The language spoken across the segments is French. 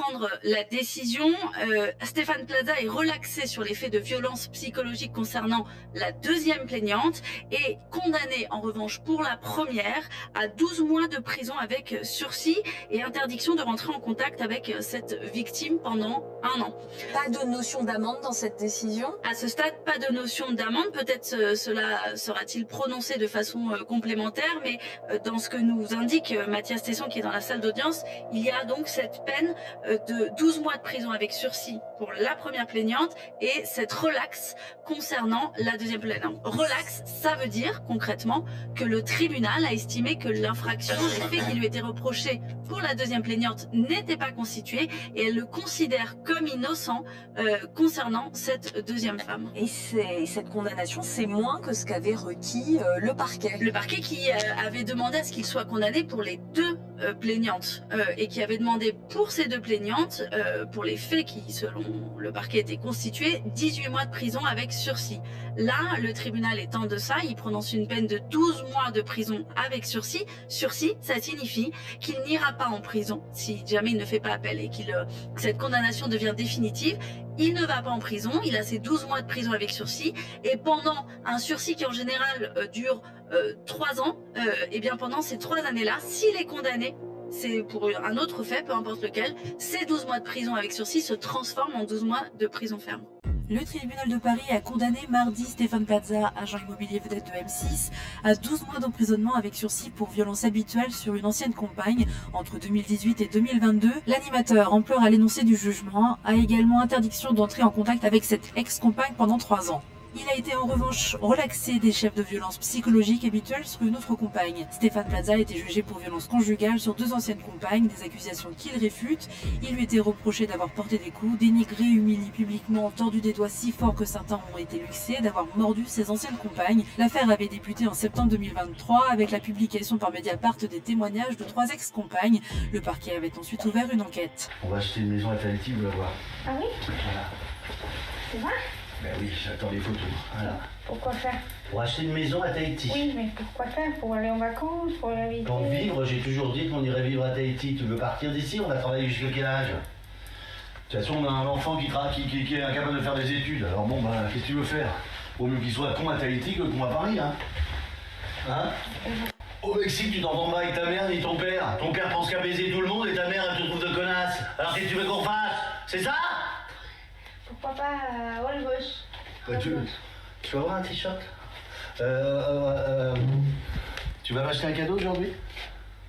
prendre la décision. Stéphane Plaza est relaxé sur les faits de violence psychologique concernant la deuxième plaignante et condamné en revanche pour la première à 12 mois de prison avec sursis et interdiction de rentrer en contact avec cette victime pendant 1 an. Pas de notion d'amende dans cette décision? À ce stade, pas de notion d'amende. Peut-être cela sera-t-il prononcé de façon complémentaire, mais dans ce que nous indique Mathias Tesson qui est dans la salle d'audience, il y a donc cette peine de 12 mois de prison avec sursis pour la première plaignante et cette relaxe concernant la deuxième plaignante. Relaxe, ça veut dire concrètement que le tribunal a estimé que l'infraction, les faits qui lui étaient reprochés pour la deuxième plaignante n'étaient pas constitués et elle le considère comme innocent concernant cette deuxième femme. Et cette condamnation, c'est moins que ce qu'avait requis le parquet. Le parquet qui avait demandé à ce qu'il soit condamné pour les deux plaignantes et qui avait demandé pour ces deux plaignantes, pour les faits qui, selon le parquet, étaient constitués, 18 mois de prison avec sursis. Là, le tribunal est en deçà, il prononce une peine de 12 mois de prison avec sursis. Sursis, ça signifie qu'il n'ira pas en prison si jamais il ne fait pas appel et que cette condamnation devient définitive. Il ne va pas en prison, il a ses 12 mois de prison avec sursis et pendant un sursis qui en général dure 3 ans, et bien pendant ces 3 années-là, s'il est condamné, c'est pour un autre fait, peu importe lequel, ces 12 mois de prison avec sursis se transforment en 12 mois de prison ferme. Le tribunal de Paris a condamné mardi Stéphane Plaza, agent immobilier vedette de M6, à 12 mois d'emprisonnement avec sursis pour violence habituelle sur une ancienne compagne entre 2018 et 2022. L'animateur, en pleurs à l'énoncé du jugement, a également interdiction d'entrer en contact avec cette ex-compagne pendant 3 ans. Il a été en revanche relaxé des chefs de violence psychologique habituels sur une autre compagne. Stéphane Plaza a été jugé pour violence conjugale sur 2 anciennes compagnes, des accusations qu'il réfute. Il lui était reproché d'avoir porté des coups, dénigré, humilié publiquement, tordu des doigts si fort que certains ont été luxés, d'avoir mordu ses anciennes compagnes. L'affaire avait débuté en septembre 2023 avec la publication par Mediapart des témoignages de 3 ex-compagnes. Le parquet avait ensuite ouvert une enquête. On va acheter une maison à Tahiti, vous la voir. Ah oui? Voilà. C'est vrai? Ben oui, j'attends les photos. Voilà. Pourquoi faire? Pour acheter une maison à Tahiti. Oui, mais pourquoi faire? Pour aller en vacances? Pour aller visiter? Pour vivre, j'ai toujours dit qu'on irait vivre à Tahiti. Tu veux partir d'ici? On va travailler jusqu'à quel âge? De toute façon, on a un enfant qui est incapable de faire des études. Alors bon, ben, qu'est-ce que tu veux faire? Au mieux qu'il soit con à Tahiti que con à Paris, hein? Hein? Au Mexique, tu t'entends pas avec ta mère ni ton père. Ton père pense qu'à baiser tout le monde et ta mère, elle te trouve de connasse. Alors qu'est-ce que tu veux qu'on fasse? C'est ça? Pourquoi pas Olbos? Bah, tu vas avoir un t-shirt? Tu vas m'acheter un cadeau aujourd'hui?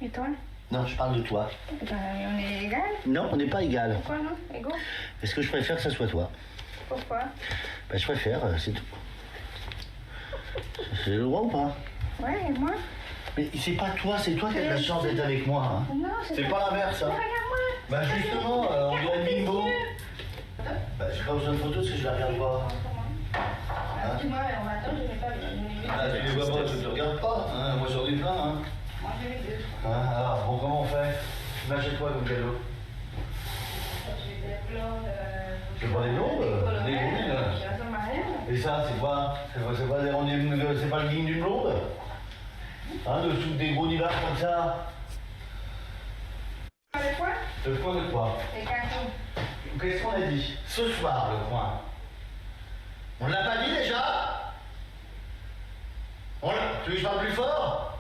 Et toi? Non, je parle de toi. Ben, on est égal? Non, on n'est pas égal. Pourquoi non? Égaux? Est-ce que je préfère que ça soit toi? Pourquoi? Bah, je préfère, c'est tout. C'est le droit ou pas? Ouais, et moi? Mais c'est pas toi, c'est toi qui as de la chance d'être avec moi. Hein. Non, C'est pas l'inverse, hein. Regarde-moi! Bah justement, on dirait une bimbo. Bah j'ai pas besoin de photos parce que je la regarde pas. Ah, tu vois, on m'attend, je n'ai pas vu. Ah, tu les vois pas, tu te regardes pas. Hein. Moi j'en ai plein. Hein. Moi, j'ai les deux. Hein, alors, bon, comment on fait? Tu m'achètes quoi comme cadeau? J'ai des blondes. C'est pas des blondes? Des brûles. Et ça, c'est quoi? C'est pas le digne d'une blonde? Hein, dessous des gros niveaux comme ça? Le coin? Le coin de quoi? Les cartons. Qu'est-ce qu'on a dit? Ce soir, le coin. On l'a pas dit déjà? Tu veux que je parle plus fort?